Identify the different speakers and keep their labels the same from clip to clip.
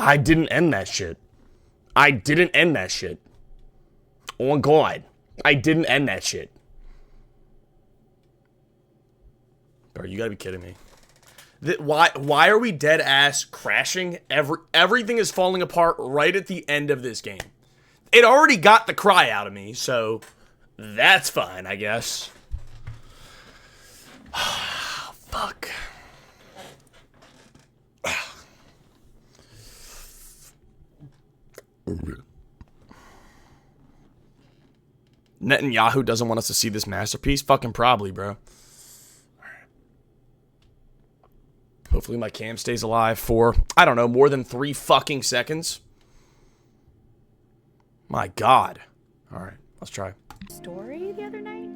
Speaker 1: I didn't end that shit. I didn't end that shit. Oh God. I didn't end that shit. Bro, you gotta be kidding me. Why are we dead ass crashing? Everything is falling apart right at the end of this game. It already got the cry out of me, so that's fine, I guess. Fuck. Netanyahu doesn't want us to see this masterpiece? Fucking probably, bro. Hopefully my cam stays alive for, I don't know, more than 3 fucking seconds. My God. Alright, let's try.
Speaker 2: Story the other night?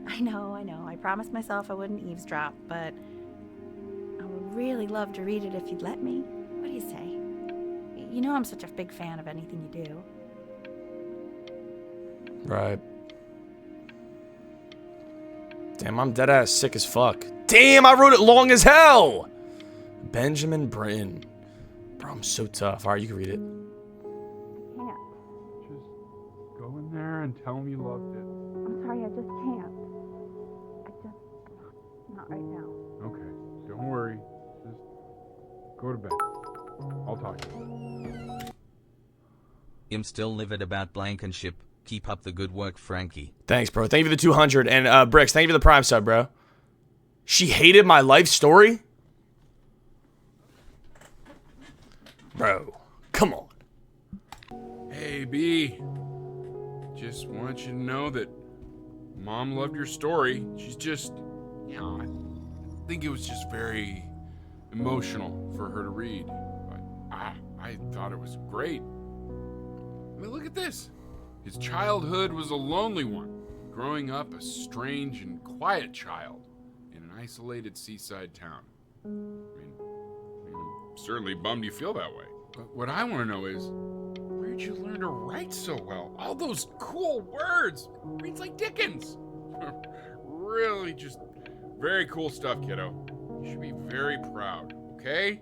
Speaker 2: I know. I promised myself I wouldn't eavesdrop, but I would really love to read it if you'd let me. What do you say? You know I'm such a big fan of anything you do.
Speaker 1: Right. Damn, I'm dead ass sick as fuck. Damn, I wrote it long as hell! Benjamin Britten. Bro, I'm so tough. Alright, you can read it.
Speaker 2: Can't.
Speaker 3: Just go in there and tell him you loved it.
Speaker 2: I'm sorry, I just can't. Not right now.
Speaker 3: Okay, don't worry. Just go to bed. I'll talk to you.
Speaker 4: I'm still livid about Blankenship. Keep up the good work, Frankie.
Speaker 1: Thanks, bro. Thank you for the 200. And, Bricks, thank you for the Prime sub, bro. She hated my life story? Bro, come on.
Speaker 3: Hey, B. Just want you to know that Mom loved your story. She's just, you know, I think it was just very emotional for her to read. But I thought it was great. I mean, look at this. His childhood was a lonely one, growing up a strange and quiet child in an isolated seaside town. I mean, I'm certainly bummed you feel that way. But what I want to know is, where'd you learn to write so well? All those cool words. Reads like Dickens. Really just very cool stuff, kiddo. You should be very proud, okay?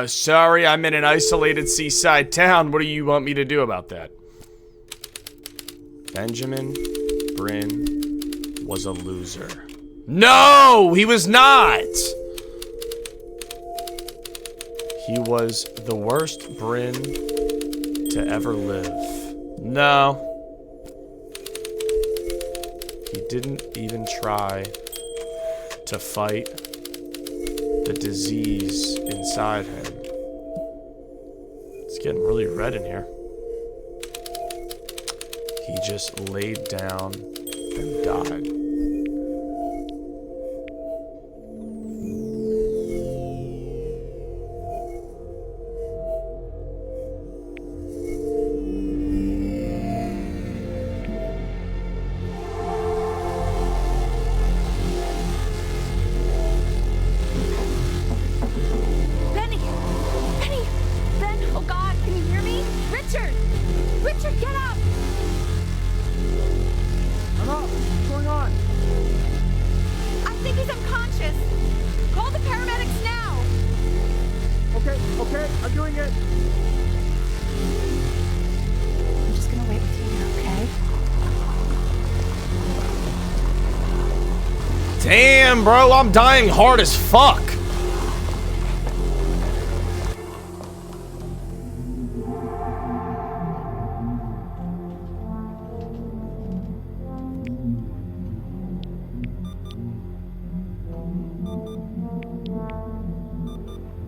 Speaker 1: Sorry, I'm in an isolated seaside town. What do you want me to do about that? Benjamin Bryn was a loser. No, he was not! He was the worst Bryn to ever live. No. He didn't even try to fight the disease inside him. It's getting really red in here. He just laid down and died. Damn, bro, I'm dying hard as fuck.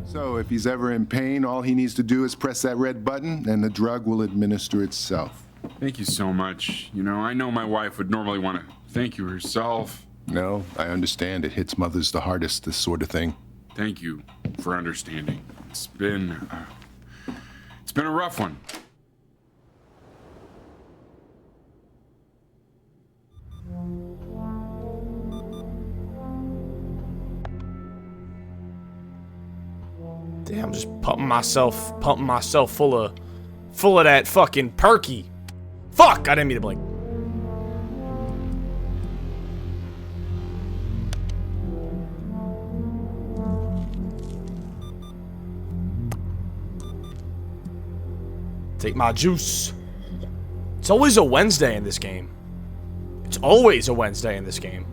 Speaker 5: So, if he's ever in pain, all he needs to do is press that red button, and the drug will administer itself.
Speaker 3: Thank you so much. You know, I know my wife would normally want to thank you herself.
Speaker 5: No, I understand. It hits mothers the hardest, this sort of thing.
Speaker 3: Thank you for understanding. It's been a rough one.
Speaker 1: Damn, I'm just pumping myself full of that fucking perky. Fuck, I didn't mean to blink. Take my juice. It's always a Wednesday in this game. It's always a Wednesday in this game.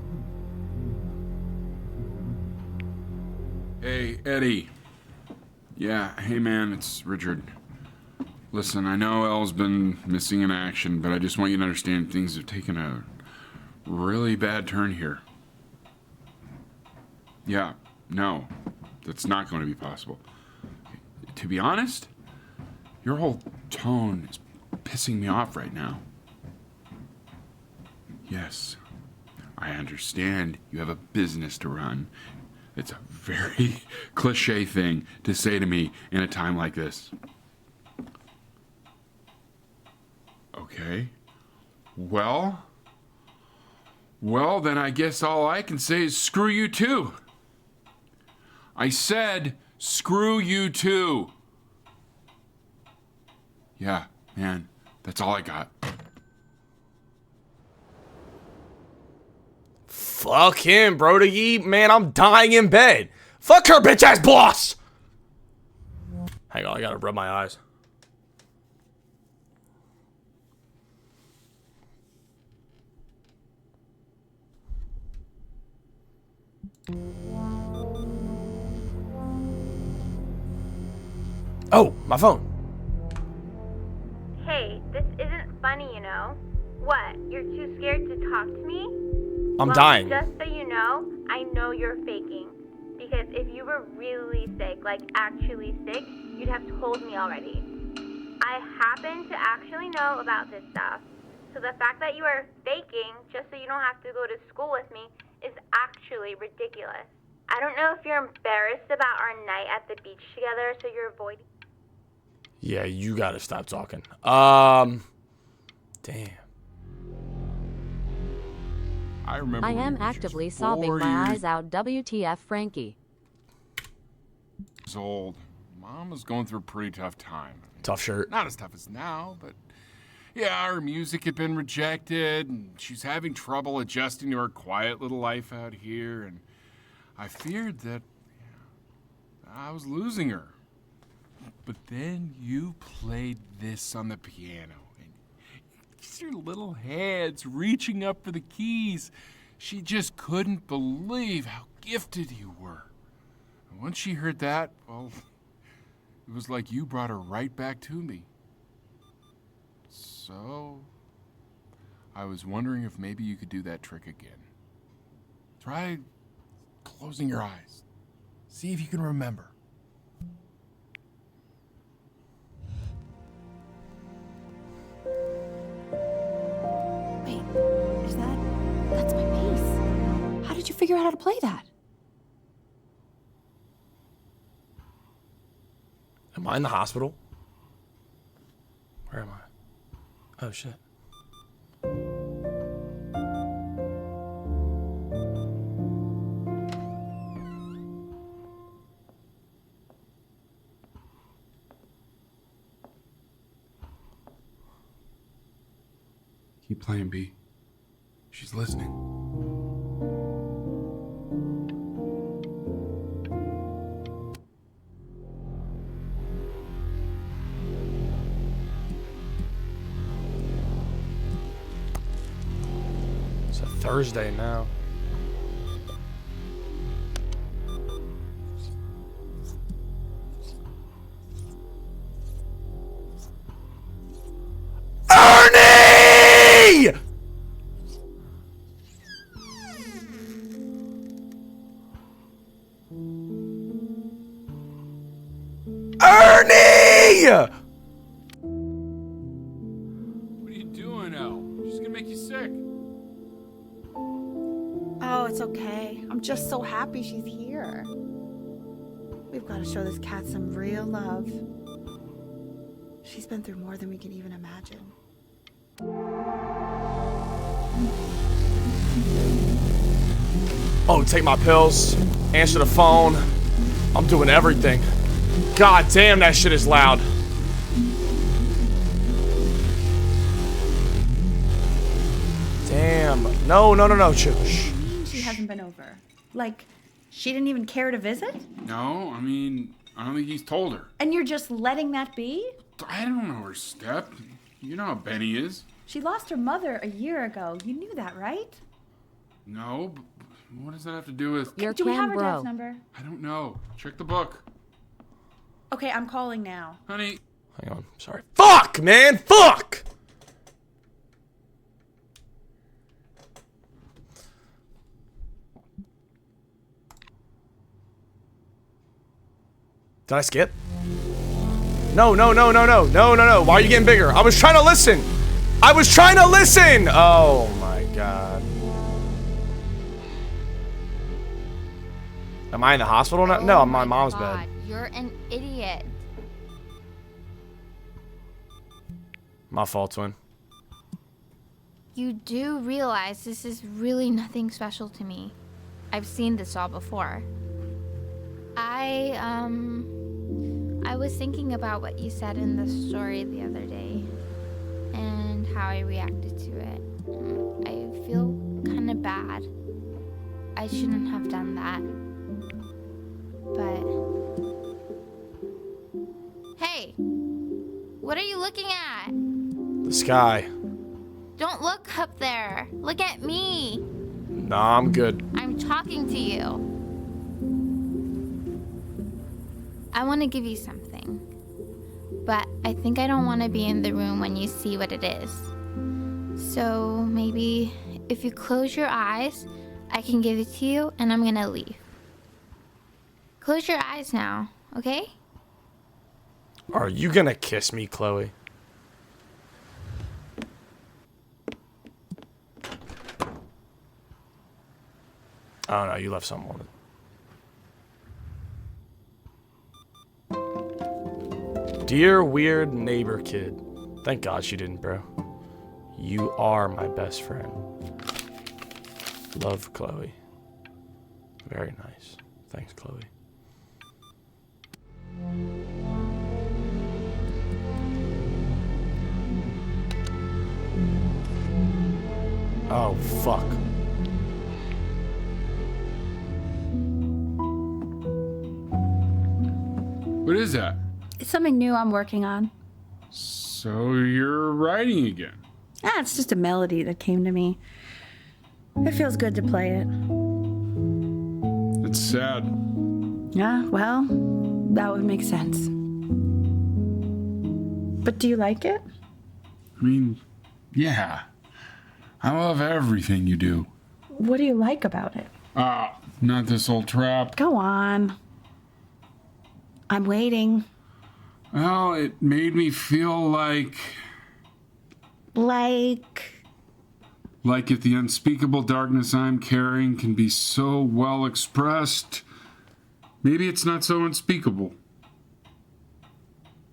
Speaker 3: Hey, Eddie. Yeah, hey man, it's Richard. Listen, I know Elle's been missing in action, but I just want you to understand things have taken a really bad turn here. Yeah, no, that's not going to be possible. To be honest, your whole tone is pissing me off right now. Yes, I understand you have a business to run. It's a very cliche thing to say to me in a time like this. Okay. Well, then I guess all I can say is screw you too. I said screw you too. Yeah, man, that's all I got.
Speaker 1: Fuck him, Brody. Man, I'm dying in bed. Fuck her bitch ass boss. Hang on, I gotta rub my eyes. Oh, my phone.
Speaker 6: Hey, this isn't funny, you know. What, you're too scared to talk to me?
Speaker 1: I'm
Speaker 6: Well,
Speaker 1: dying.
Speaker 6: Just so you know, I know you're faking. Because if you were really sick, like actually sick, you'd have told me already. I happen to actually know about this stuff. So the fact that you are faking just so you don't have to go to school with me is actually ridiculous. I don't know if you're embarrassed about our night at the beach together, so you're avoiding.
Speaker 1: Yeah, you gotta stop talking. Damn.
Speaker 3: I remember.
Speaker 7: I
Speaker 3: when
Speaker 7: am
Speaker 3: you were just
Speaker 7: actively
Speaker 3: 4
Speaker 7: sobbing my
Speaker 3: years
Speaker 7: eyes out. WTF, Frankie.
Speaker 3: old. Mom was going through a pretty tough time.
Speaker 1: Tough shirt.
Speaker 3: Not as tough as now, but yeah, her music had been rejected, and she's having trouble adjusting to her quiet little life out here, and I feared that I was losing her. But then you played this on the piano, and just your little hands reaching up for the keys. She just couldn't believe how gifted you were. And once she heard that, well, it was like you brought her right back to me. So, I was wondering if maybe you could do that trick again. Try closing your eyes. See if you can remember.
Speaker 2: Wait, that's my bass. How did you figure out how to play that?
Speaker 1: Am I in the hospital? Where am I? Oh, shit.
Speaker 3: Keep playing, B. She's listening.
Speaker 1: It's a Thursday now. Ernie! Ernie!
Speaker 3: What are you doing, Elle? She's gonna make you sick.
Speaker 2: Oh, it's okay. I'm just so happy she's here. We've got to show this cat some real love. She's been through more than we can even imagine.
Speaker 1: Oh, take my pills, answer the phone. I'm doing everything. God damn, that shit is loud. Damn. No. Shh.
Speaker 2: She hasn't been over. Like, she didn't even care to visit?
Speaker 3: No, I mean, I don't think he's told her.
Speaker 2: And you're just letting that be?
Speaker 3: I don't know her step. You know how Benny is.
Speaker 2: She lost her mother a year ago. You knew that, right?
Speaker 3: No, but what does that have to do with...
Speaker 7: Your
Speaker 2: Do we have her
Speaker 7: bro.
Speaker 2: dad's number?
Speaker 3: I don't know. Check the book.
Speaker 2: Okay, I'm calling now.
Speaker 3: Honey.
Speaker 1: Hang on. Sorry. Fuck, man. Fuck. Did I skip? No. Why are you getting bigger? I was trying to listen. Oh my god. Am I in the hospital now? No, I'm in my mom's bed.
Speaker 6: You're an idiot.
Speaker 1: My fault, twin.
Speaker 6: You do realize this is really nothing special to me. I've seen this all before. I was thinking about what you said in the story the other day and how I reacted to it. I feel kind of bad. I shouldn't have done that. But hey, what are you looking at?
Speaker 1: The sky.
Speaker 6: Don't look up there. Look at me.
Speaker 1: Nah, I'm good.
Speaker 6: I'm talking to you. I want to give you something, but I think I don't want to be in the room when you see what it is. So maybe if you close your eyes, I can give it to you and I'm gonna leave. Close your eyes now, okay?
Speaker 1: Are you gonna kiss me, Chloe? I don't know, you left something on it. Dear weird neighbor kid. Thank God she didn't, bro. You are my best friend. Love, Chloe. Very nice. Thanks, Chloe. Oh, fuck.
Speaker 3: What is that?
Speaker 2: It's something new I'm working on.
Speaker 3: So you're writing again?
Speaker 2: It's just a melody that came to me. It feels good to play it.
Speaker 3: It's sad.
Speaker 2: Yeah, well, that would make sense. But do you like it?
Speaker 3: I mean, yeah. I love everything you do.
Speaker 2: What do you like about it?
Speaker 3: Not this old trap.
Speaker 2: Go on. I'm waiting.
Speaker 3: Well, it made me feel like if the unspeakable darkness I'm carrying can be so well expressed, maybe it's not so unspeakable.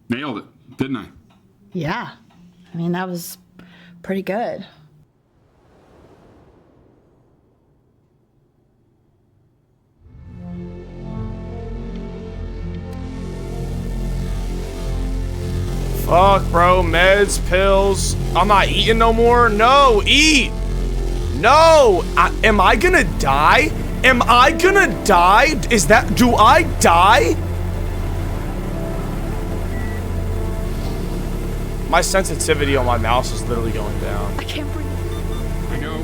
Speaker 3: Nailed it, didn't I?
Speaker 2: Yeah. I mean, that was pretty good.
Speaker 1: Fuck, bro. Meds, pills. I'm not eating no more. No, eat. No. Am I gonna die? Am I gonna die? Do I die? My sensitivity on my mouse is literally going down.
Speaker 2: I can't breathe.
Speaker 3: I know.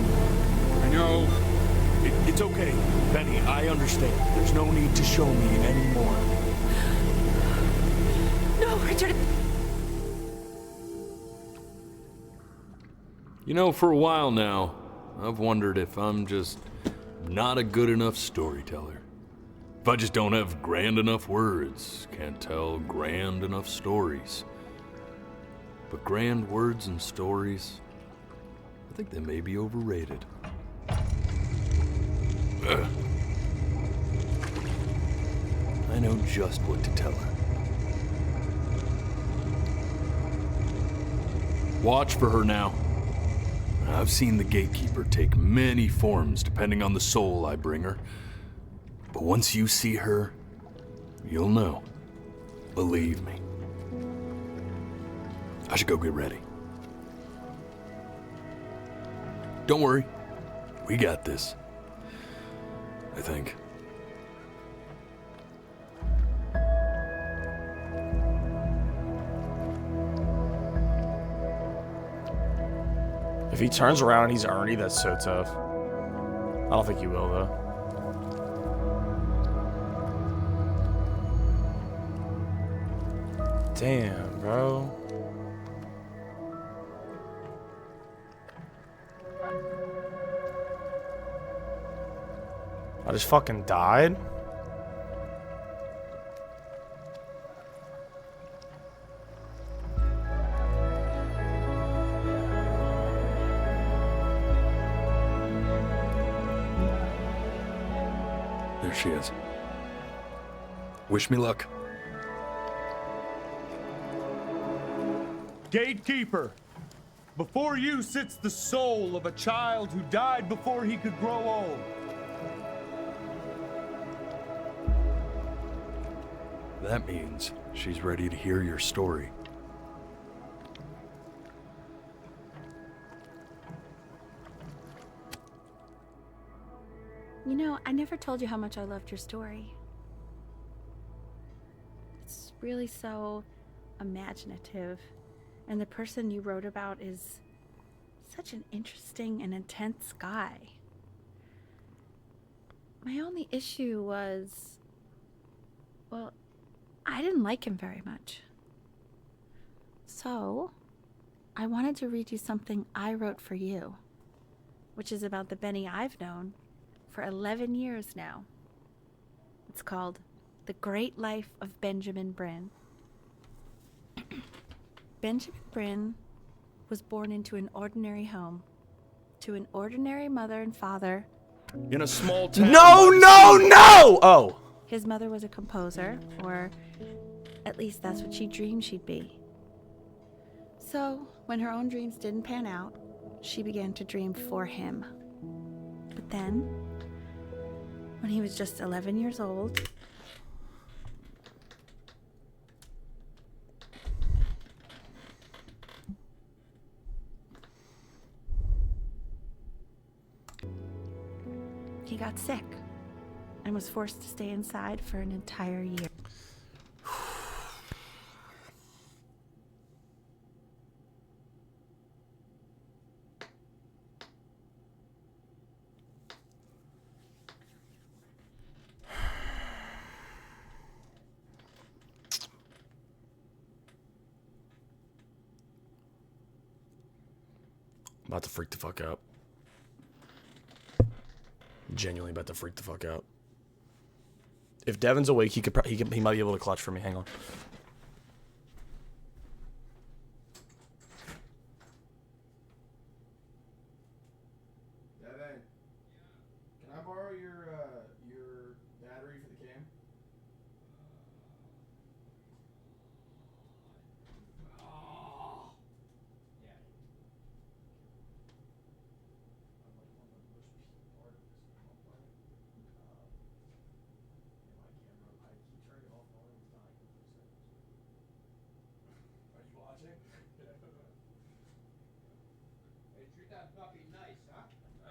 Speaker 8: It's okay, Benny, I understand. There's no need to show me anymore.
Speaker 2: No, Richard.
Speaker 8: You know, for a while now, I've wondered if I'm just not a good enough storyteller. If I just don't have grand enough words, can't tell grand enough stories. But grand words and stories, I think they may be overrated. I know just what to tell her. Watch for her now. I've seen the gatekeeper take many forms depending on the soul I bring her. But once you see her, you'll know. Believe me. I should go get ready. Don't worry. We got this. I think.
Speaker 1: he turns around and he's Ernie, that's so tough. I don't think he will, though. Damn, bro. I just fucking died?
Speaker 8: There she is. Wish me luck.
Speaker 9: Gatekeeper, before you sits the soul of a child who died before he could grow old.
Speaker 8: That means she's ready to hear your story.
Speaker 2: You know, I never told you how much I loved your story. It's really so imaginative. And the person you wrote about is such an interesting and intense guy. My only issue was, well, I didn't like him very much. So, I wanted to read you something I wrote for you, which is about the Benny I've known for 11 years now. It's called The Great Life of Benjamin Bryn. Benjamin Bryn was born into an ordinary home, to an ordinary mother and father.
Speaker 9: In a small town.
Speaker 1: No! Oh!
Speaker 2: His mother was a composer, or at least that's what she dreamed she'd be. So, when her own dreams didn't pan out, she began to dream for him. But then, when he was just 11 years old, he got sick and was forced to stay inside for an entire year.
Speaker 1: I'm about to freak the fuck out. Genuinely about to freak the fuck out. If Devin's awake, he might be able to clutch for me. Hang on.
Speaker 10: Devin, can I borrow your battery for the cam?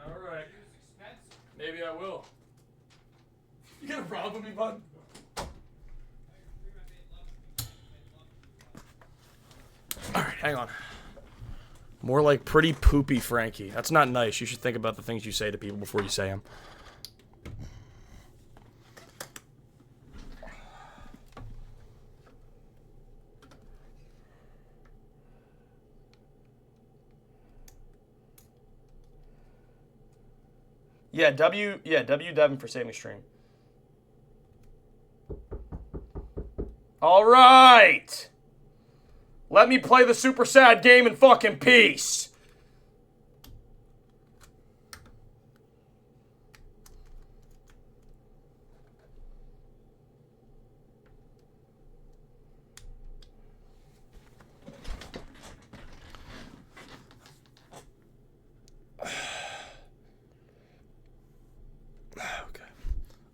Speaker 1: Alright. Maybe I will. You got a problem with me, bud? Alright, hang on. More like pretty poopy Frankie. That's not nice. You should think about the things you say to people before you say them. Yeah, W Devin for saving stream. All right. Let me play the super sad game in fucking peace.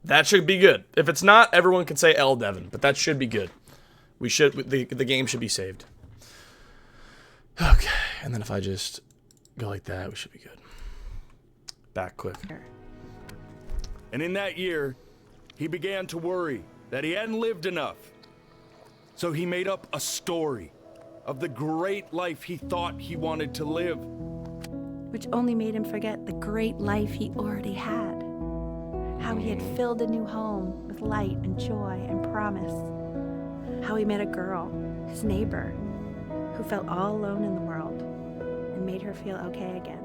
Speaker 1: That should be good. If it's not, everyone can say L Devin, but that should be good. We should the game should be saved. Okay, and then if I just go like that, we should be good. Back quick.
Speaker 9: And in that year, he began to worry that he hadn't lived enough. So he made up a story of the great life he thought he wanted to live.
Speaker 2: which only made him forget the great life he already had. How he had filled a new home with light and joy and promise. How he met a girl, his neighbor, who felt all alone in the world and made her feel okay again.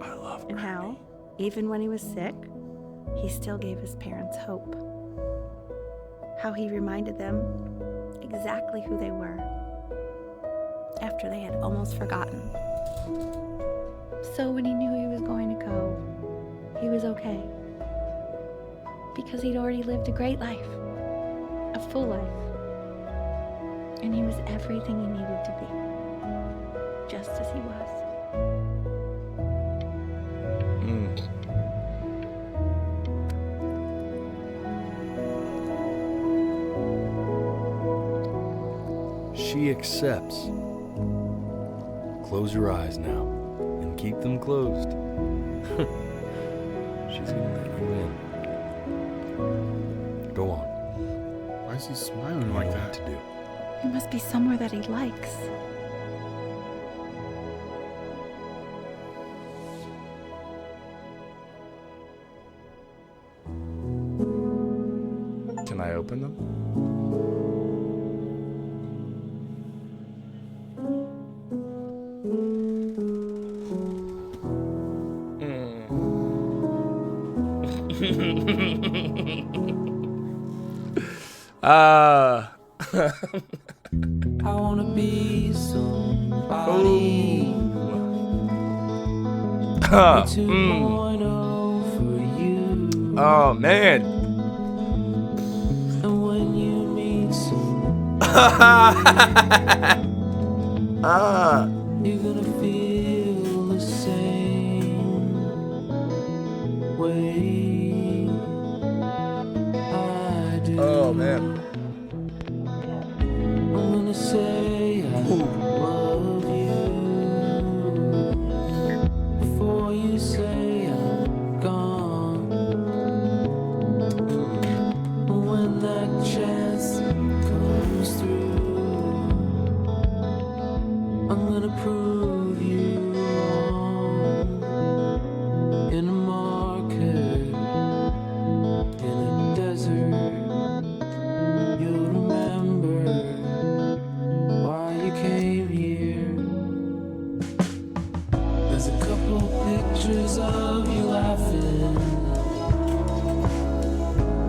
Speaker 1: I love
Speaker 2: And how, even when he was sick, he still gave his parents hope. How he reminded them exactly who they were after they had almost forgotten. So when he knew he was going to go, he was okay. Because he'd already lived a great life, a full life. And he was everything he needed to be, just as he was.
Speaker 8: She accepts. Close your eyes now, and keep them closed. She's gonna let you in. Go on.
Speaker 3: Why is he smiling like that?
Speaker 8: To do.
Speaker 2: He must be somewhere that he likes.
Speaker 1: Can I open them?
Speaker 11: I wanna be somebody. 2.0 for you.
Speaker 1: Oh man.
Speaker 11: And when you meet somebody, you're gonna feel the same way I do.
Speaker 1: Oh man.
Speaker 11: I'm gonna say I love you before you say I'm gone. When that chance comes through, I'm gonna prove you wrong. In a market, in a desert, you'll remember why you came here. There's a couple pictures of you laughing,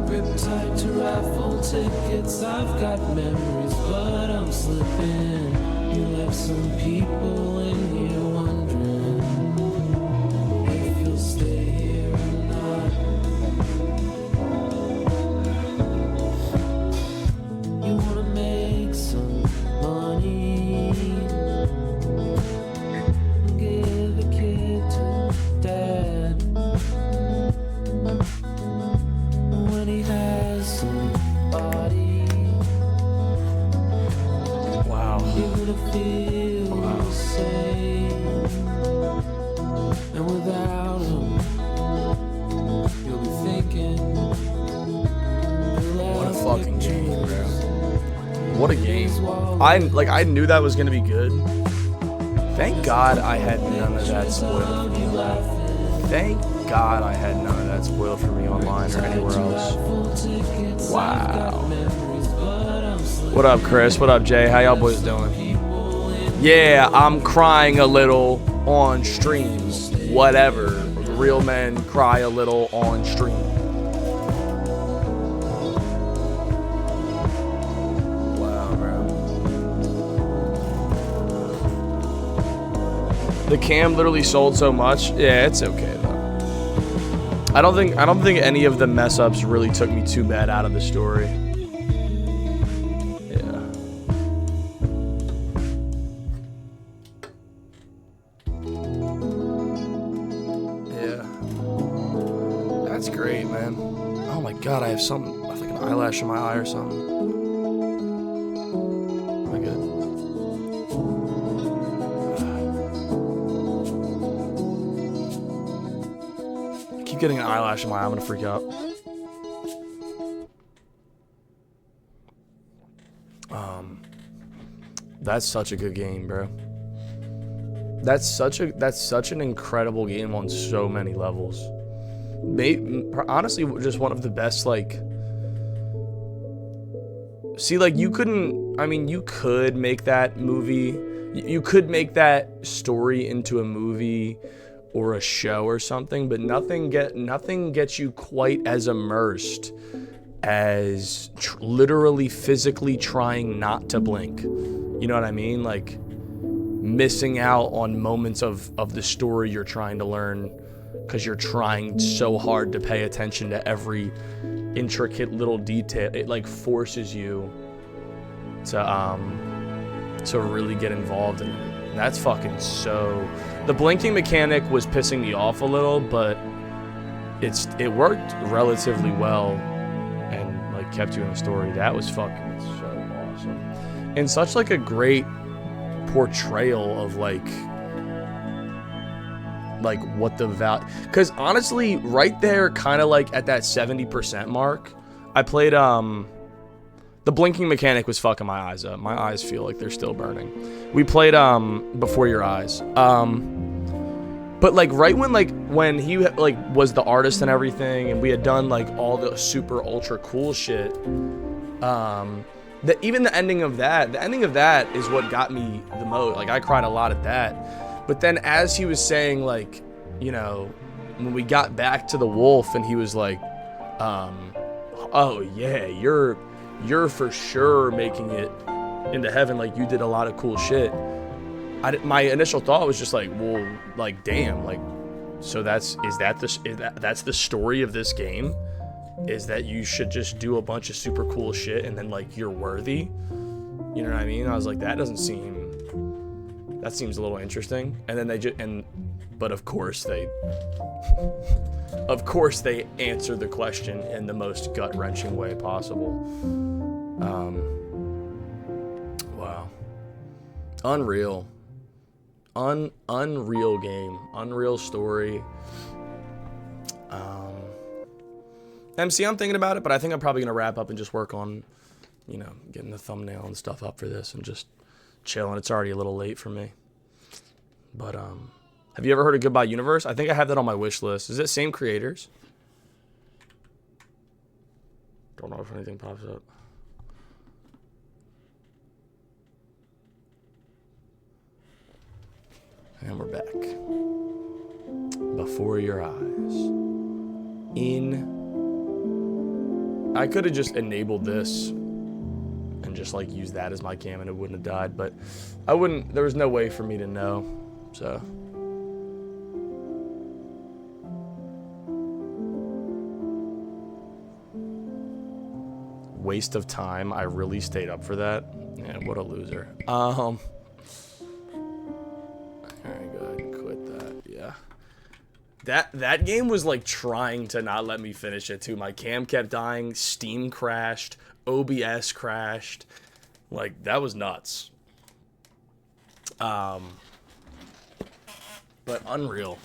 Speaker 11: grip tight to raffle tickets. I've got memories, but I'm slipping. You left some people in here wondering if you'll stay here or not. You wanna make some money, give a kid to dad. When he has somebody,
Speaker 1: Wow.
Speaker 11: you're gonna feel the same. And without him, you'll be thinking.
Speaker 1: What a fucking game, bro. What a game. I knew that was gonna be good. Thank God I had none of that spoiled for me. Thank God I had none of that spoiled for me online or anywhere else. Wow. What up, Chris? What up, Jay? How y'all boys doing? Yeah, I'm crying a little on stream. Whatever. Real men cry a little on stream. Wow, bro. The cam literally sold so much. Yeah, it's okay though. I don't think any of the mess ups really took me too bad out of the story. Yeah. Yeah. That's great, man. Oh my god, I have something. I have like an eyelash in my eye or something. Am I good? I keep getting an eyelash in my eye. I'm gonna freak out. That's such a good game, bro. That's such an incredible game on so many levels. Honestly, just one of the best, like... See, like, you could make that movie... You could make that story into a movie or a show or something, but nothing gets you quite as immersed as literally physically trying not to blink. You know what I mean? Like, missing out on moments of the story you're trying to learn because you're trying so hard to pay attention to every intricate little detail. It like forces you to really get involved in it. And that's fucking so... The blinking mechanic was pissing me off a little, but it worked relatively well and like kept you in the story. That was fucking so awesome. And such like a great portrayal of like what the value... Because honestly, right there, kind of like at that 70% mark, I played... The blinking mechanic was fucking my eyes up. My eyes feel like they're still burning. We played Before Your Eyes. But like right when he like was the artist and everything, and we had done like all the super ultra cool shit. Even the ending of that is what got me the most. Like I cried a lot at that. But then as he was saying, like, you know, when we got back to the wolf and he was like, oh yeah, you're for sure making it into heaven. Like, you did a lot of cool shit. My initial thought was just like, well, like, damn, like, so that's the story of this game, is that you should just do a bunch of super cool shit and then like you're worthy. You know what I mean? I was like, that seems a little interesting. And then but of course they answer the question in the most gut-wrenching way possible. Wow. Unreal game, unreal story. MC, I'm thinking about it, but I think I'm probably gonna wrap up and just work on, you know, getting the thumbnail and stuff up for this and just chilling. It's already a little late for me. But have you ever heard of Goodbye Universe? I think I have that on my wish list. Is it same creators? Don't know if anything pops up. And we're back. Before Your Eyes. I could have just enabled this and just like used that as my cam and it wouldn't have died, but I wouldn't. There was no way for me to know, so. Waste of time. I really stayed up for that. Yeah, what a loser. Alright, go ahead and quit that. Yeah. That game was like trying to not let me finish it too. My cam kept dying, Steam crashed, OBS crashed. Like, that was nuts. But unreal.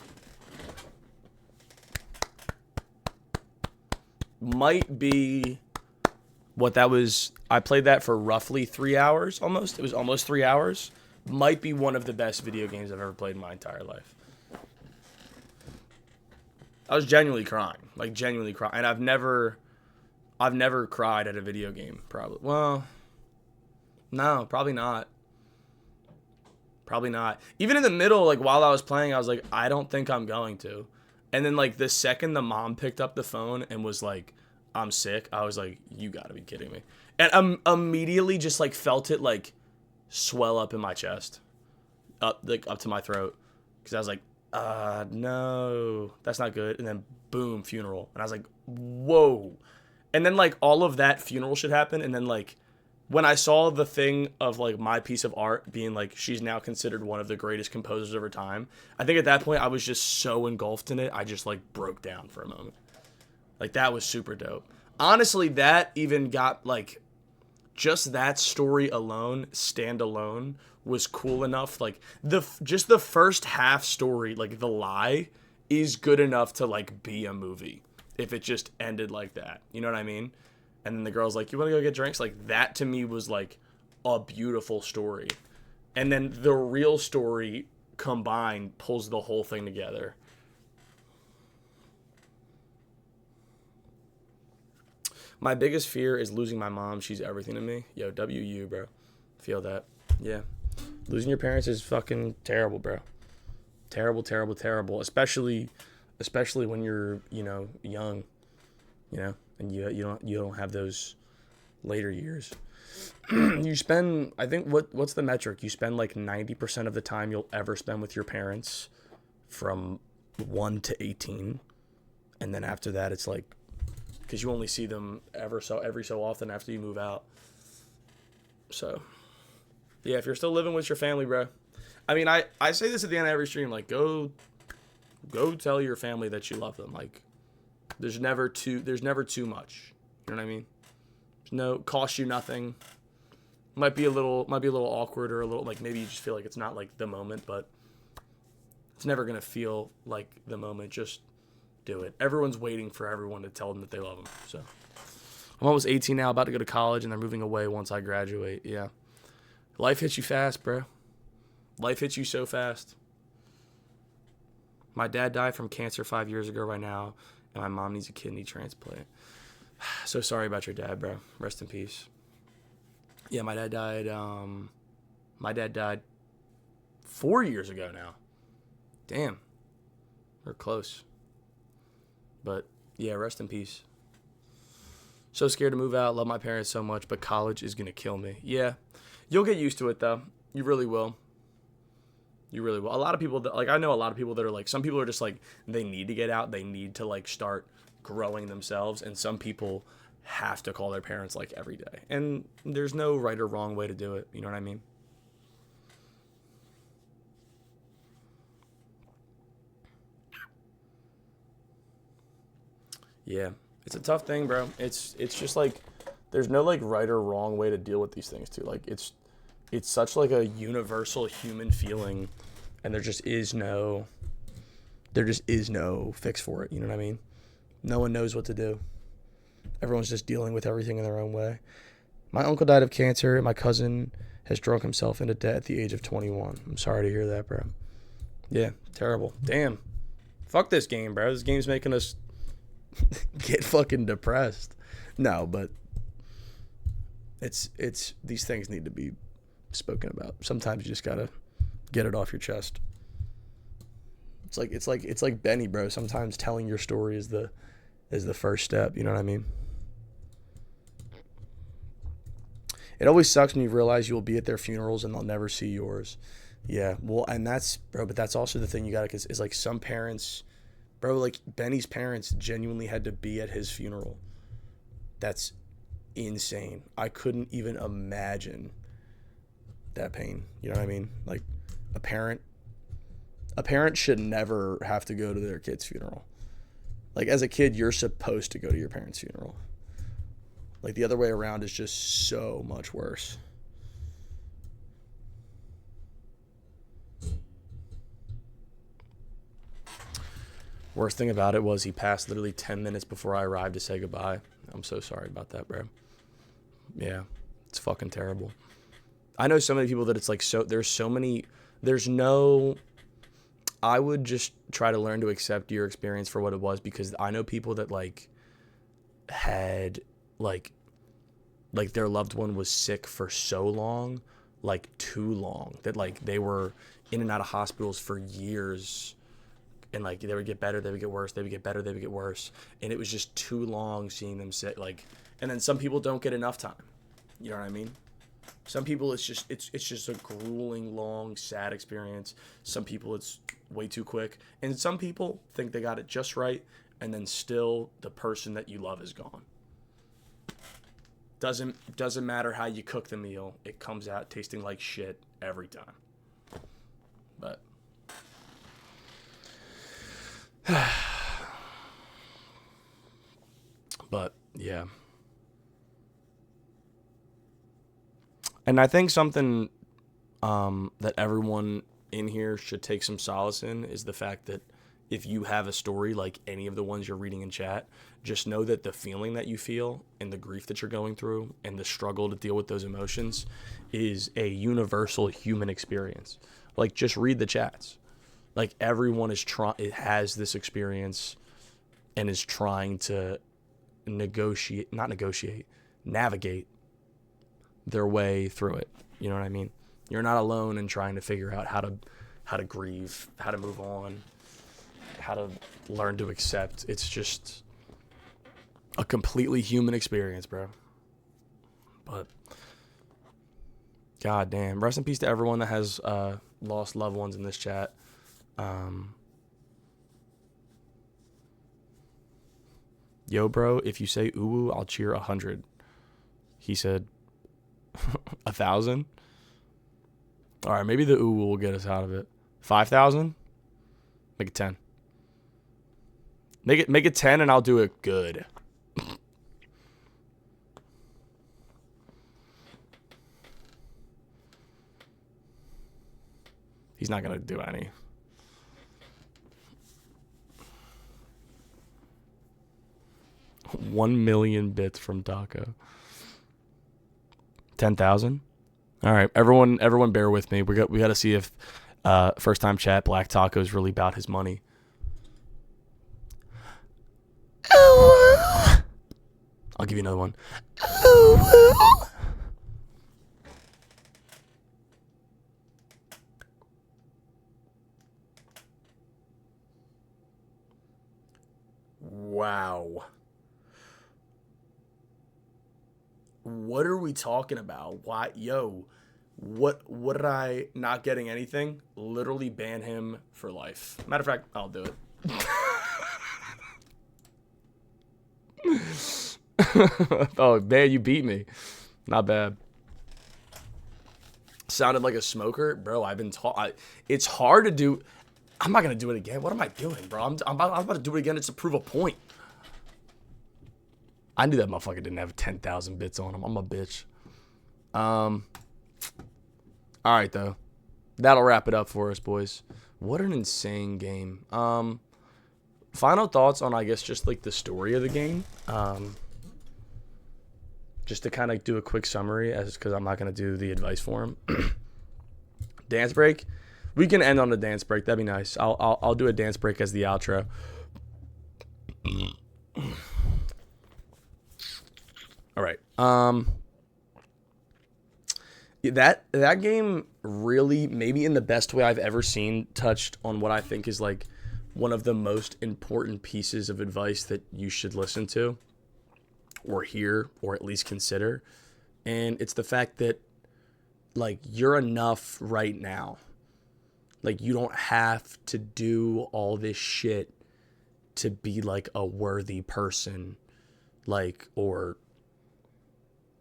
Speaker 1: Might be what that was. I played that for roughly 3 hours, almost. It was almost 3 hours. Might be one of the best video games I've ever played in my entire life. I was genuinely crying, like genuinely crying, and I've never cried at a video game. Probably, well, no, probably not. Probably not. Even in the middle, like while I was playing, I was like, I don't think I'm going to. And then like the second the mom picked up the phone and was like, I'm sick, I was like, you gotta be kidding me. And immediately just like felt it like swell up in my chest, up to my throat, because I was like, no, that's not good. And then boom, funeral. And I was like, whoa. And then like all of that funeral shit happened. And then like when I saw the thing of like my piece of art being like, she's now considered one of the greatest composers of her time, I think at that point I was just so engulfed in it, I just like broke down for a moment. Like, that was super dope. Honestly, that even got like, just that story alone, standalone, was cool enough. Like, just the first half story, like The Lie, is good enough to like be a movie if it just ended like that. You know what I mean? And then the girl's like, you want to go get drinks? Like, that to me was like a beautiful story. And then the real story combined pulls the whole thing together. My biggest fear is losing my mom. She's everything to me. Yo, WU, bro. Feel that. Yeah. Losing your parents is fucking terrible, bro. Terrible, terrible, terrible. Especially when you're, young, and you don't have those later years. You spend, I think, what's the metric? You spend like 90% of the time you'll ever spend with your parents from 1 to 18. And then after that, it's like, because you only see them every so often after you move out. So, yeah, if you're still living with your family, bro. I mean, I say this at the end of every stream, like, go tell your family that you love them. Like, there's never too much. You know what I mean? Cost you nothing. Might be a little awkward or a little, like, maybe you just feel like it's not like the moment, but it's never gonna feel like the moment. Just do it. Everyone's waiting for everyone to tell them that they love them. So I'm almost 18 now, about to go to college, and they're moving away once I graduate. Yeah, life hits you fast, bro. Life hits you so fast. My dad died from cancer 5 years ago right now, and my mom needs a kidney transplant. So sorry about your dad, bro. Rest in peace. Yeah, my dad died 4 years ago now. Damn. We're close. But yeah, rest in peace. So scared to move out. Love my parents so much, but college is going to kill me. Yeah. You'll get used to it, though. You really will. You really will. A lot of people, I know a lot of people that are like, some people are just like, they need to get out. They need to like start growing themselves. And some people have to call their parents like every day. And there's no right or wrong way to do it. You know what I mean? Yeah. It's a tough thing, bro. It's just like, there's no like right or wrong way to deal with these things too. Like it's such like a universal human feeling, and there just is no fix for it. You know what I mean? No one knows what to do. Everyone's just dealing with everything in their own way. My uncle died of cancer, and my cousin has drunk himself into debt at the age of 21. I'm sorry to hear that, bro. Yeah, terrible. Damn. Fuck this game, bro. This game's making us get fucking depressed. No, but it's these things need to be spoken about. Sometimes you just gotta get it off your chest. It's like Benny, bro. Sometimes telling your story is the first step. You know what I mean? It always sucks when you realize you will be at their funerals and they'll never see yours. Yeah, well, and that's, bro, but that's also the thing you gotta, is like some parents, bro, like Benny's parents genuinely had to be at his funeral. That's insane. I couldn't even imagine that pain. You know what I mean? Like a parent should never have to go to their kid's funeral. Like as a kid, you're supposed to go to your parents' funeral. Like the other way around is just so much worse. Worst thing about it was he passed literally 10 minutes before I arrived to say goodbye. I'm so sorry about that, bro. Yeah, it's fucking terrible. I know so many people that it's like, I would just try to learn to accept your experience for what it was, because I know people that like had like their loved one was sick for so long, like too long, that like they were in and out of hospitals for years, and like they would get better, they would get worse, they would get better, they would get worse, and it was just too long seeing them sick. Like, and then some people don't get enough time. You know what I mean? Some people it's just a grueling, long, sad experience. Some people it's way too quick, and some people think they got it just right, and then still the person that you love is gone. Doesn't matter how you cook the meal, it comes out tasting like shit every time. But yeah. And I think something that everyone in here should take some solace in is the fact that if you have a story like any of the ones you're reading in chat, just know that the feeling that you feel and the grief that you're going through and the struggle to deal with those emotions is a universal human experience. Like, just read the chats. Like, everyone is has this experience and is trying to navigate their way through it. You know what I mean? You're not alone in trying to figure out how to grieve, how to move on, how to learn to accept. It's just a completely human experience, bro. But god damn, rest in peace to everyone that has lost loved ones in this chat. Yo, bro, if you say ooh, I'll cheer 100. He said 1,000. All right, maybe the ooh will get us out of it. 5,000. Make it 10. Make it 10, and I'll do it good. He's not gonna do any. $1 million bits from Taco. 10,000. All right, everyone, bear with me. We got to see if first time chat Black Taco is really about his money. I'll give you another one. Wow. What are we talking about? Why, yo, what did I not getting anything? Literally ban him for life. Matter of fact, I'll do it. Oh, man, you beat me. Not bad. Sounded like a smoker. Bro, I've been taught. It's hard to do. I'm not going to do it again. What am I doing, bro? I'm about to do it again just to prove a point. I knew that motherfucker didn't have 10,000 bits on him. I'm a bitch. All right, though. That'll wrap it up for us, boys. What an insane game. Final thoughts on, I guess, just like the story of the game. Just to kind of do a quick summary, because I'm not going to do the advice for him. Dance break. We can end on a dance break. That'd be nice. I'll do a dance break as the outro. All right. That game really, maybe in the best way I've ever seen, touched on what I think is like one of the most important pieces of advice that you should listen to or hear or at least consider. And it's the fact that like you're enough right now. Like you don't have to do all this shit to be like a worthy person, like, or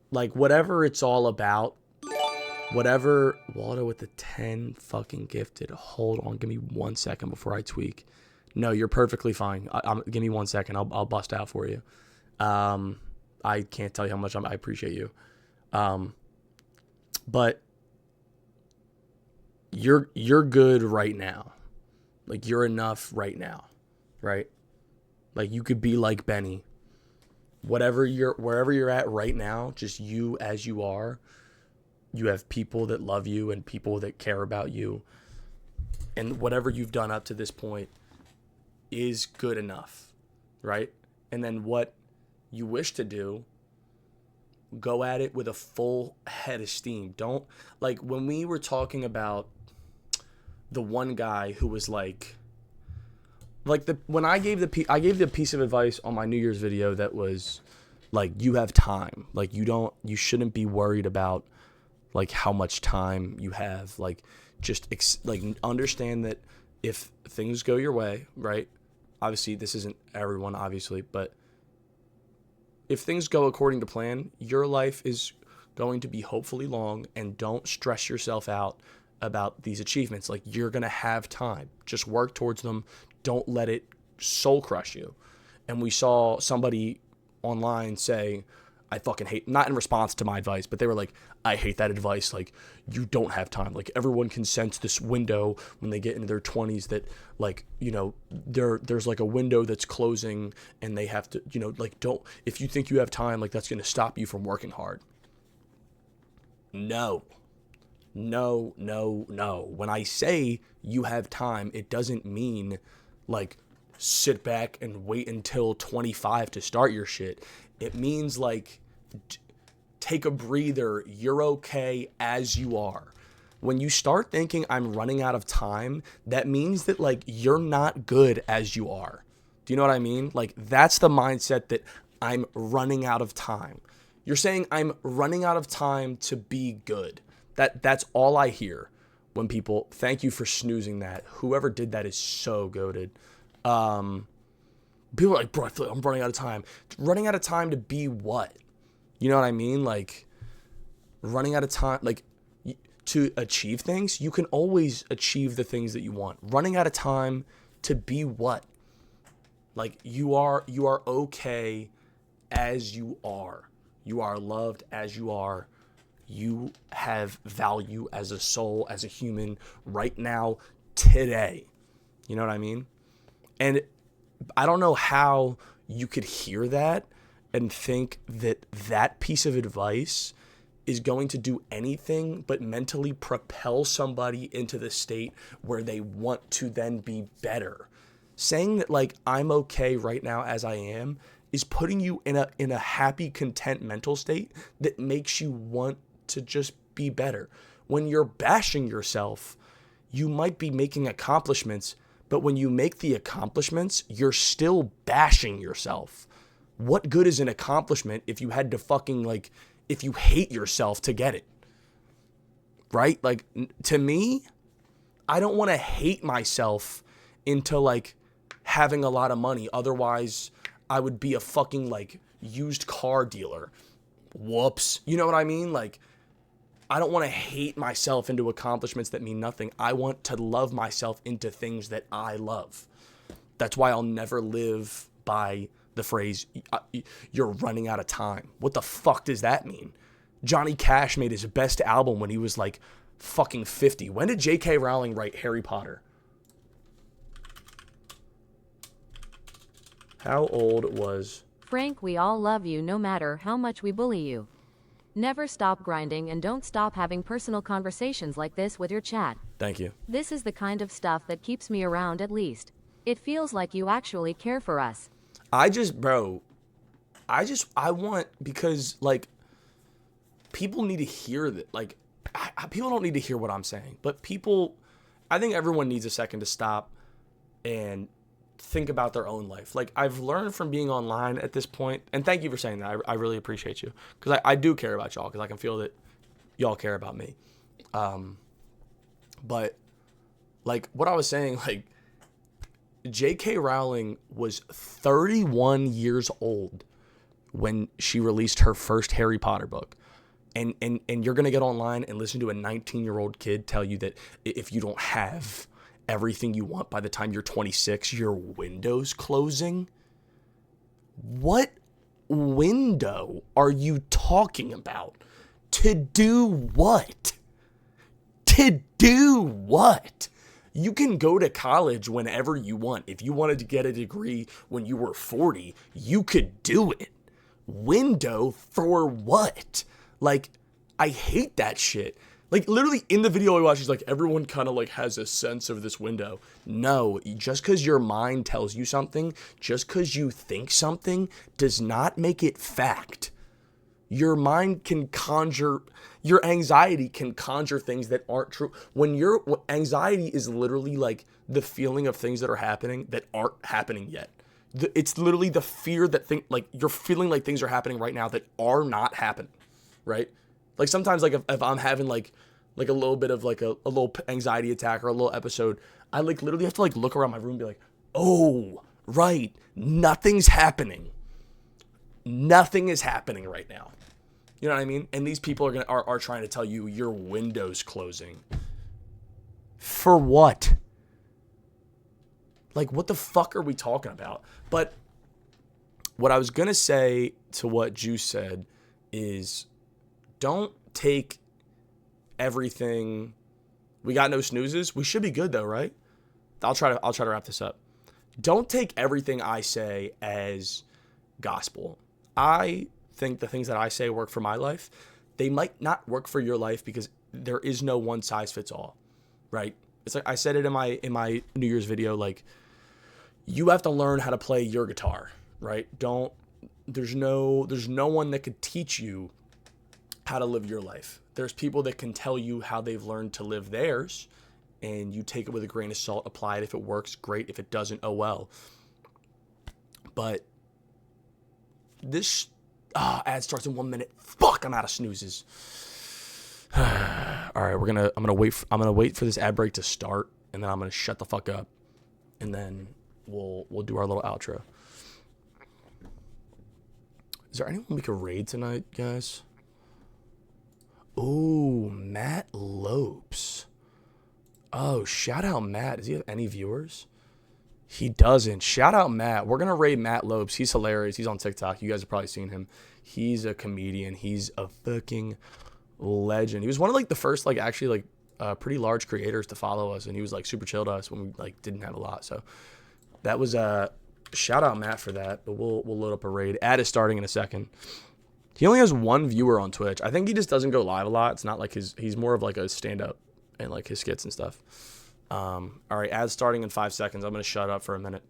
Speaker 1: like whatever it's all about. Whatever. Waldo with the 10 fucking gifted. Hold on, give me 1 second before I tweak. No, you're perfectly fine. Give me 1 second. I'll bust out for you. I can't tell you how much I appreciate you. But you're good right now. Like you're enough right now, right? Like you could be like Benny. Wherever you're at right now, just you as you are. You have people that love you and people that care about you. And whatever you've done up to this point is good enough, right? And then what you wish to do, go at it with a full head of steam. Don't, like when we were talking about the one guy who was when I gave the piece of advice on my New Year's video that was like, you have time. Like you shouldn't be worried about like how much time you have. Like just understand that if things go your way, right? Obviously this isn't everyone, obviously, but if things go according to plan, your life is going to be hopefully long, and don't stress yourself out about these achievements. Like you're going to have time. Just work towards them. Don't let it soul crush you. And we saw somebody online say, I fucking hate, not in response to my advice, but they were like, I hate that advice. Like, you don't have time. Like, everyone can sense this window when they get into their 20s that, like, you know, there's like a window that's closing and they have to, you know, like, if you think you have time, like, that's going to stop you from working hard. No. No. When I say you have time, it doesn't mean like sit back and wait until 25 to start your shit. It means like take a breather. You're okay as you are. When you start thinking I'm running out of time, that means that like you're not good as you are. Do you know what I mean? Like that's the mindset that I'm running out of time. You're saying I'm running out of time to be good. That's all I hear when people, thank you for snoozing that. Whoever did that is so goated. People are like, bro, I feel like I'm running out of time. Running out of time to be what? You know what I mean? Like running out of time, like to achieve things. You can always achieve the things that you want. Running out of time to be what? Like you are okay as you are. You are loved as you are. You have value as a soul, as a human right now, today. You know what I mean? And I don't know how you could hear that and think that that piece of advice is going to do anything but mentally propel somebody into the state where they want to then be better. Saying that like I'm okay right now as I am is putting you in a happy, content mental state that makes you want to just be better. When you're bashing yourself, you might be making accomplishments, but when you make the accomplishments, you're still bashing yourself. What good is an accomplishment if you had to fucking like, if you hate yourself to get it? Right? Like to me, I don't want to hate myself into like having a lot of money. Otherwise, I would be a fucking like used car dealer. Whoops. You know what I mean? Like, I don't want to hate myself into accomplishments that mean nothing. I want to love myself into things that I love. That's why I'll never live by the phrase, you're running out of time. What the fuck does that mean? Johnny Cash made his best album when he was like fucking 50. When did J.K. Rowling write Harry Potter? How old was...
Speaker 7: Frank, we all love you no matter how much we bully you. Never stop grinding and don't stop having personal conversations like this with your chat.
Speaker 1: Thank you.
Speaker 7: This is the kind of stuff that keeps me around at least. It feels like you actually care for us.
Speaker 1: I want, because like people need to hear that. Like people don't need to hear what I'm saying, but people, I think everyone needs a second to stop and think about their own life. Like I've learned from being online at this point, and thank you for saying that. I really appreciate you, because I do care about y'all, because I can feel that y'all care about me. But like what I was saying, like J.K. Rowling was 31 years old when she released her first Harry Potter book. And you're going to get online and listen to a 19-year-old kid tell you that if you don't have everything you want by the time you're 26, your window's closing? What window are you talking about? To do what? To do what? You can go to college whenever you want. If you wanted to get a degree when you were 40, you could do it. Window for what? Like, I hate that shit. Like, literally in the video I watched, he's like, everyone kind of like has a sense of this window. No, just because your mind tells you something, just because you think something, does not make it fact. Your mind can conjure, your anxiety can conjure things that aren't true. When your anxiety is literally like the feeling of things that are happening that aren't happening yet. It's literally the fear that like you're feeling like things are happening right now that are not happening, right? Like sometimes like if I'm having like a little bit of like a little anxiety attack or a little episode, I like literally have to like look around my room and be like, oh, right, nothing's happening. Nothing is happening right now. You know what I mean? And these people are trying to tell you your window's closing. For what? Like, what the fuck are we talking about? But what I was going to say to what Juice said is don't take everything. We got no snoozes. We should be good though, right? I'll try to wrap this up. Don't take everything I say as gospel. I think the things that I say work for my life. They might not work for your life because there is no one size fits all, right? It's like I said it in my New Year's video, like you have to learn how to play your guitar, right? There's no one that could teach you how to live your life. There's people that can tell you how they've learned to live theirs, and you take it with a grain of salt, apply it. If it works, great. If it doesn't, oh well. But this ad starts in 1 minute. Fuck, I'm out of snoozes. All right, I'm gonna wait for this ad break to start, and then I'm gonna shut the fuck up, and then we'll do our little outro. Is there anyone we could raid tonight, guys? Oh, Matt Lopes. Oh, shout out Matt. Does he have any viewers? He doesn't. Shout out Matt. We're gonna raid Matt Lopes. He's hilarious. He's on TikTok. You guys have probably seen him. He's a comedian. He's a fucking legend. He was one of like the first like actually like pretty large creators to follow us, and he was like super chill to us when we like didn't have a lot. So that was shout out Matt for that. But we'll load up a raid. Ad is starting in a second. He only has 1 viewer on Twitch. I think he just doesn't go live a lot. It's not like he's more of like a stand up and like his skits and stuff. All right, ad starting in 5 seconds. I'm gonna shut up for a minute.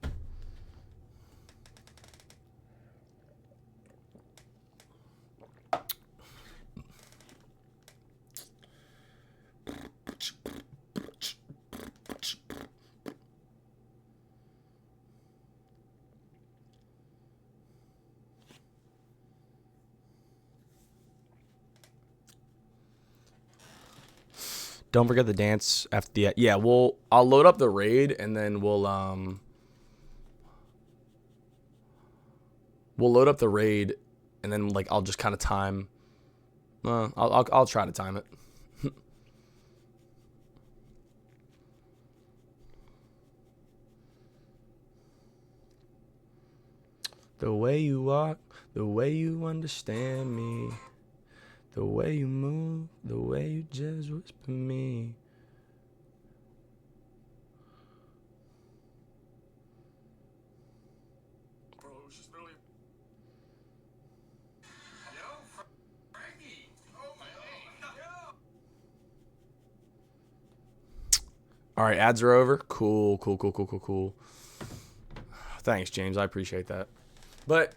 Speaker 1: Don't forget the dance after the... Yeah, I'll load up the raid, and then we'll load up the raid, and then, like, I'll just kind of time... I'll try to time it. The way you walk, the way you understand me... The way you move, the way you just whisper me. Bro, it was just really... Yo, Frankie! Oh my God! All right, ads are over. Cool. Thanks, James. I appreciate that. But...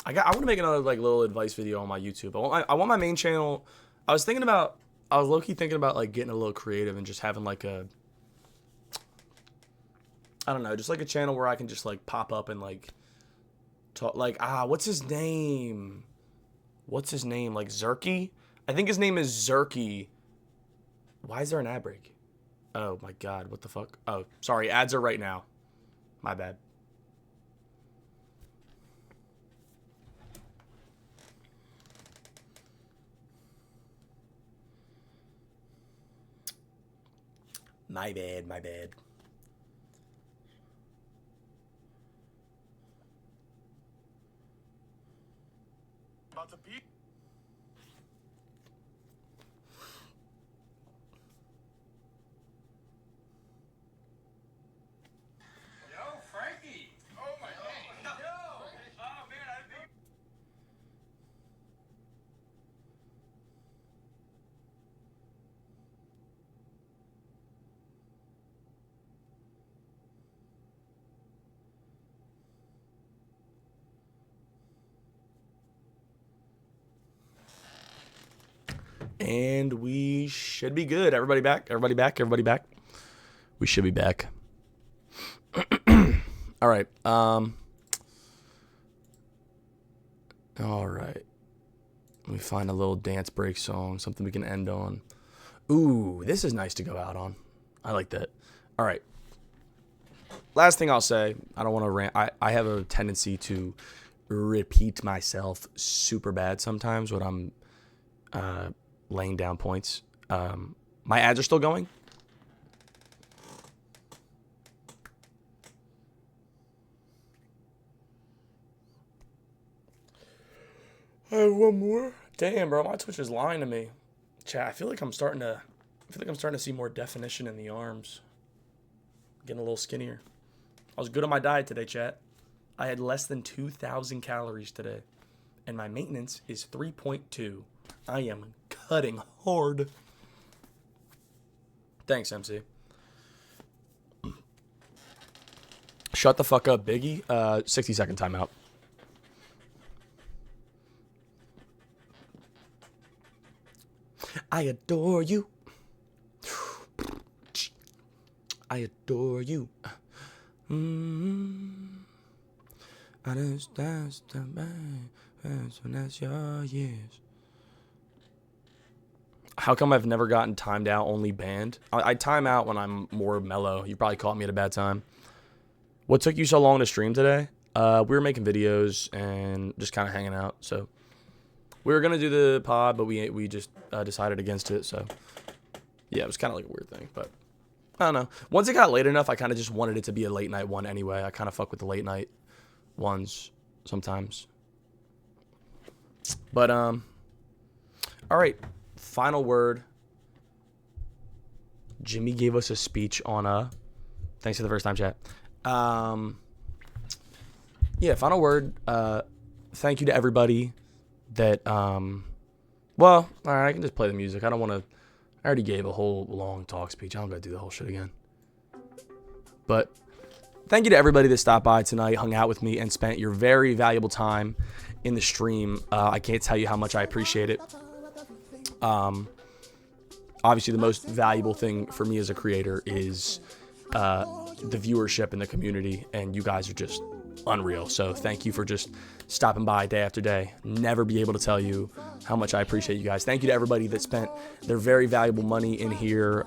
Speaker 1: I want to make another like little advice video on my YouTube. I want my main channel. I was low-key thinking about like getting a little creative and just having like I don't know, just like a channel where I can just like pop up and like talk like what's his name? Like Zerky? I think his name is Zerky. Why is there an ad break? Oh my God, what the fuck? Oh, sorry, ads are right now. My bad. My bad. About to be. Yo, Frankie! Oh my God! Yo! Oh man, I think. And we should be good. Everybody back? We should be back. All right. All right. Let me find a little dance break song, something we can end on. Ooh, this is nice to go out on. I like that. All right. Last thing I'll say, I don't want to rant. I have a tendency to repeat myself super bad sometimes when I'm laying down points. My ads are still going. I have one more. Damn, bro, my Twitch is lying to me. Chat, I feel like I'm starting to see more definition in the arms. Getting a little skinnier. I was good on my diet today, chat. I had less than 2,000 calories today, and my maintenance is 3.2. I am cutting hard. Thanks, MC. Shut the fuck up, Biggie. 60-second timeout. I adore you. I adore you. I understand the man when that's your years. How come I've never gotten timed out, only banned? I time out when I'm more mellow. You probably caught me at a bad time. What took you so long to stream today? We were making videos and just kind of hanging out. So we were going to do the pod, but we just decided against it. So yeah, it was kind of like a weird thing, but I don't know. Once it got late enough, I kind of just wanted it to be a late night one anyway. I kind of fuck with the late night ones sometimes. But all right. Final word. Jimmy gave us a speech on thanks for the first time, chat. Yeah, final word. Thank you to everybody that well, all right, I can just play the music. I don't want to. I already gave a whole long talk speech. I don't gotta do the whole shit again. But thank you to everybody that stopped by tonight, hung out with me, and spent your very valuable time in the stream. I can't tell you how much I appreciate it. Obviously, the most valuable thing for me as a creator is the viewership in the community, and you guys are just unreal. So thank you for just stopping by day after day. Never be able to tell you how much I appreciate you guys. Thank you to everybody that spent their very valuable money in here,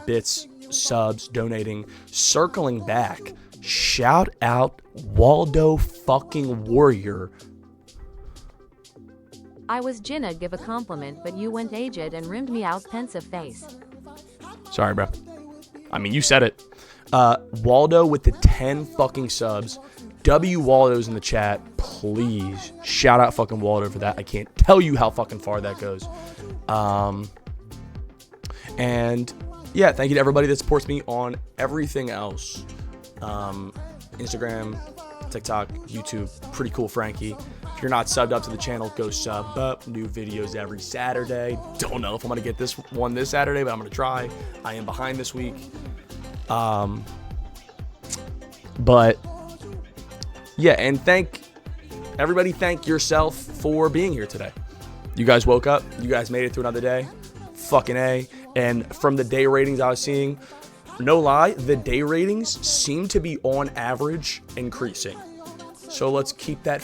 Speaker 1: bits, subs, donating, circling back. Shout out Waldo fucking Warrior.
Speaker 7: I was Jinna give a compliment, but you went aged and rimmed me out pensive face.
Speaker 1: Sorry, bro. I mean, you said it. Waldo with the 10 fucking subs. W Waldo's in the chat. Please shout out fucking Waldo for that. I can't tell you how fucking far that goes. And yeah, thank you to everybody that supports me on everything else. Instagram, TikTok, YouTube. Pretty cool, Frankie. If you're not subbed up to the channel, go sub up. New videos every Saturday. Don't know if I'm going to get this one this Saturday, but I'm going to try. I am behind this week. But yeah, and thank yourself for being here today. You guys woke up. You guys made it through another day. Fucking A. And from the day ratings I was seeing, no lie, the day ratings seem to be on average increasing. So let's keep that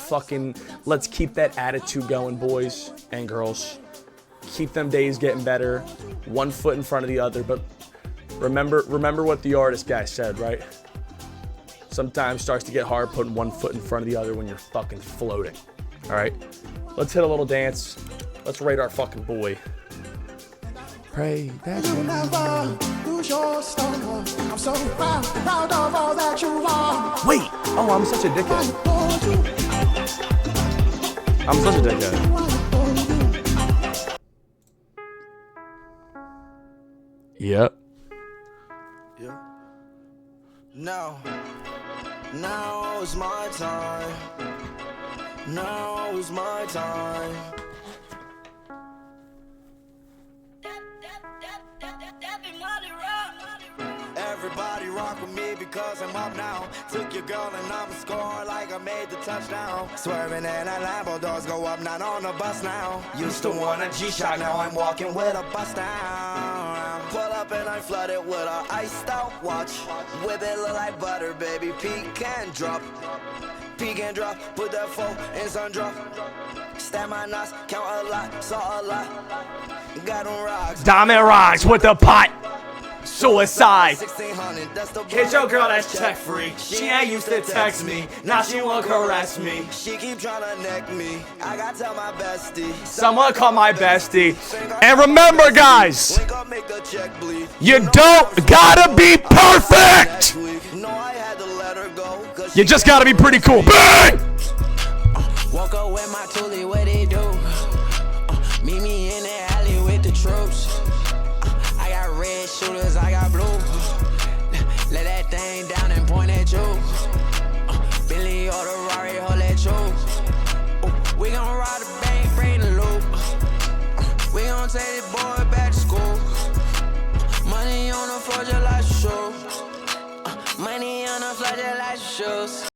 Speaker 1: attitude going, boys and girls. Keep them days getting better, one foot in front of the other. But remember what the artist guy said, right? Sometimes it starts to get hard putting one foot in front of the other when you're fucking floating. All right, let's hit a little dance. Let's rate our fucking boy. Pray that you never lose your stomach. I'm so proud of all that you are. Wait, oh, I'm such a dickhead. I'm such a dickhead. Yep.
Speaker 12: Yeah. Now is my time. Now is my time. Everybody rock with me because I'm up now. Took your girl and I'm scoring like I made the touchdown. Swerving in a Lambo, doors go up, not on the bus now. Used to want a G-Shock, now I'm walking with a bust down. Pull up and I'm flooded with a iced out watch. With it look like butter, baby, peek and drop. Peek and drop, put that phone in sun drop. Stab my knots, count a lot, saw a lot. Got them rocks.
Speaker 1: Diamond rocks with the pot. Suicide. Hit your girl that's check free. She ain't used to text me. Now she won't caress me.
Speaker 12: She keep trying to neck me. I gotta tell my bestie.
Speaker 1: Someone call my bestie. And remember, guys, you don't gotta be perfect. You just gotta be pretty cool. Bang!
Speaker 11: Walk up with my toolie, what they do? Meet me in the alley with the troops. I got red shooters, I got blue. Let that thing down and point at you. Billy or the Rari, hold that you. We gon' ride the bank, bring the loop. We gon' take this boy back to school. Money on the floor. I just like shoes.